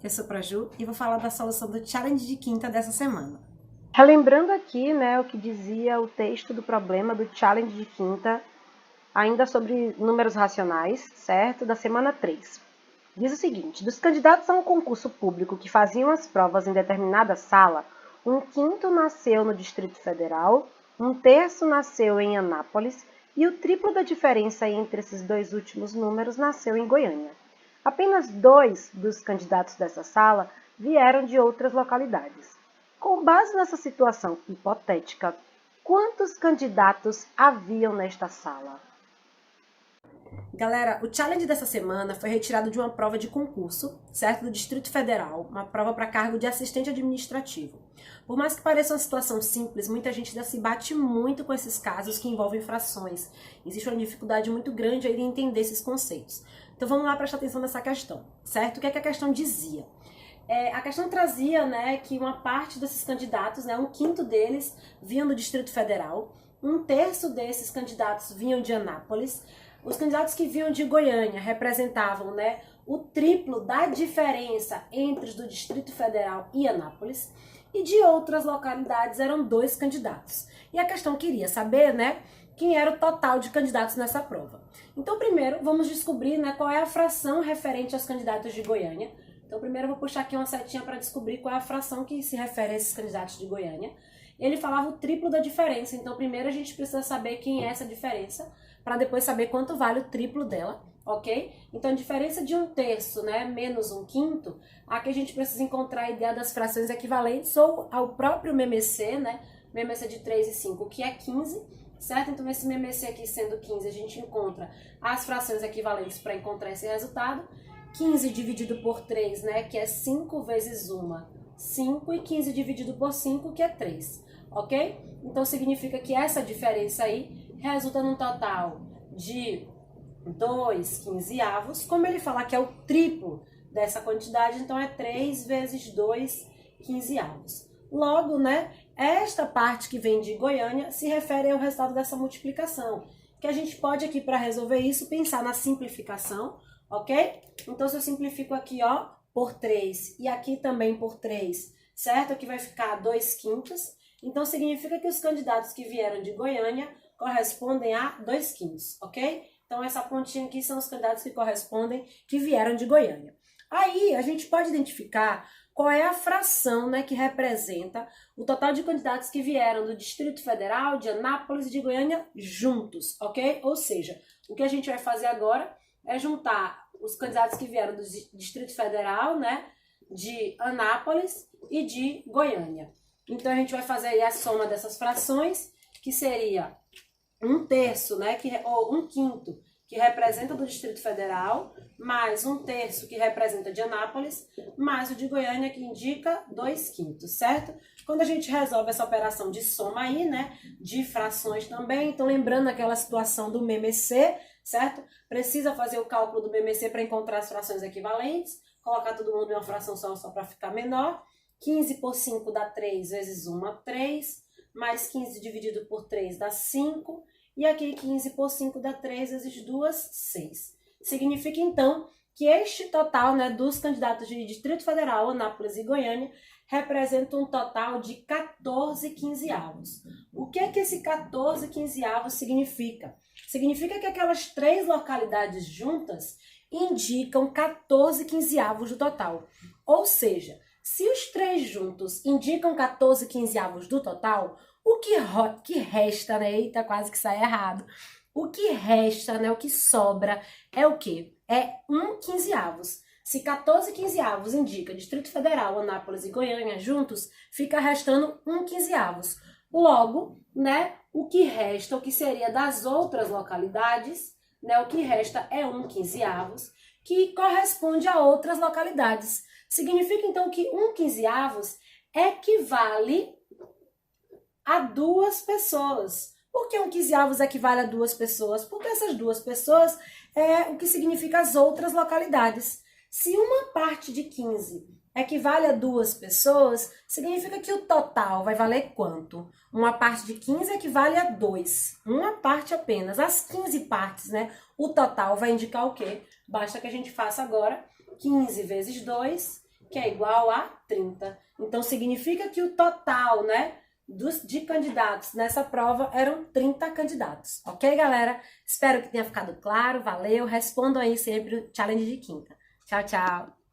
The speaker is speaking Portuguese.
eu sou a Ju e vou falar da solução do challenge de quinta dessa semana. Relembrando aqui, o que dizia o texto do problema do challenge de quinta, ainda sobre números racionais, certo? Da semana 3. Diz o seguinte: dos candidatos a um concurso público que faziam as provas em determinada sala, 1/5 nasceu no Distrito Federal, 1/3 nasceu em Anápolis e o triplo da diferença entre esses dois últimos números nasceu em Goiânia. Apenas 2 dos candidatos dessa sala vieram de outras localidades. Com base nessa situação hipotética, quantos candidatos haviam nesta sala? Galera, o challenge dessa semana foi retirado de uma prova de concurso, certo? Do Distrito Federal, uma prova para cargo de assistente administrativo. Por mais que pareça uma situação simples, muita gente ainda se bate muito com esses casos que envolvem frações. Existe uma dificuldade muito grande aí de entender esses conceitos. Então vamos lá prestar atenção nessa questão, certo? O que é que a questão dizia? A questão trazia, que uma parte desses candidatos, 1/5 deles vinham do Distrito Federal, 1/3 desses candidatos vinham de Anápolis. Os candidatos que vinham de Goiânia representavam, o triplo da diferença entre os do Distrito Federal e Anápolis, e de outras localidades eram 2 candidatos. E a questão queria saber, quem era o total de candidatos nessa prova. Então, primeiro, vamos descobrir, qual é a fração referente aos candidatos de Goiânia. Então, primeiro eu vou puxar aqui uma setinha para descobrir qual é a fração que se refere a esses candidatos de Goiânia. Ele falava o triplo da diferença, então primeiro a gente precisa saber quem é essa diferença, para depois saber quanto vale o triplo dela, ok? Então, a diferença de 1/3, menos 1/5, aqui a gente precisa encontrar a ideia das frações equivalentes ou ao próprio MMC, MMC de 3 e 5, que é 15, certo? Então, esse MMC aqui sendo 15, a gente encontra as frações equivalentes para encontrar esse resultado. 15 dividido por 3, que é 5 vezes 1, 5, e 15 dividido por 5, que é 3, ok? Então, significa que essa diferença aí resulta num total de 2 quinzeavos. Como ele fala que é o triplo dessa quantidade, então é 3 vezes 2 quinzeavos. Logo, esta parte que vem de Goiânia se refere ao resultado dessa multiplicação, que a gente pode aqui, para resolver isso, pensar na simplificação, ok? Então, se eu simplifico aqui, por 3 e aqui também por 3, certo? Aqui vai ficar 2/5. Então, significa que os candidatos que vieram de Goiânia correspondem a 2/5, ok? Então, essa pontinha aqui são os candidatos que correspondem, que vieram de Goiânia. Aí, a gente pode identificar qual é a fração, que representa o total de candidatos que vieram do Distrito Federal, de Anápolis e de Goiânia juntos, ok? Ou seja, o que a gente vai fazer agora é juntar os candidatos que vieram do Distrito Federal, de Anápolis e de Goiânia. Então, a gente vai fazer aí a soma dessas frações, que seria 1/3, ou 1/5, que representa do Distrito Federal, mais 1/3 que representa de Anápolis, mais o de Goiânia, que indica 2/5, certo? Quando a gente resolve essa operação de soma aí, de frações também, então lembrando aquela situação do MMC, certo? Precisa fazer o cálculo do MMC para encontrar as frações equivalentes, colocar todo mundo em uma fração só para ficar menor. 15 por 5 dá 3 vezes 1, 3, mais 15 dividido por 3 dá 5, e aqui 15 por 5 dá 3 vezes 2, 6. Significa, então, que este total, dos candidatos de Distrito Federal, Anápolis e Goiânia, representa um total de 14 quinzeavos. O que é que esse 14 quinzeavos significa? Significa que aquelas 3 localidades juntas indicam 14 quinzeavos do total. Ou seja, se os 3 juntos indicam 14 quinzeavos do total, o que resta, eita, quase que sai errado. O que resta, o que sobra é o quê? É 1 quinzeavos. Se 14 quinzeavos indica Distrito Federal, Anápolis e Goiânia juntos, fica restando 1 quinzeavos. Logo, o que resta, o que seria das outras localidades, o que resta é 1 quinzeavos, que corresponde a outras localidades. Significa, então, que 1 quinzeavos equivale a 2 pessoas. Por que 1 quinzeavos equivale a 2 pessoas? Porque essas 2 pessoas é o que significa as outras localidades. Se uma parte de 15 equivale a 2 pessoas, significa que o total vai valer quanto? Uma parte de 15 equivale a 2. Uma parte apenas. As 15 partes, O total vai indicar o quê? Basta que a gente faça agora 15 vezes 2 que é igual a 30. Então, significa que o total, né, de candidatos nessa prova eram 30 candidatos. Ok, galera? Espero que tenha ficado claro. Valeu. Respondam aí sempre o challenge de quinta. Tchau, tchau.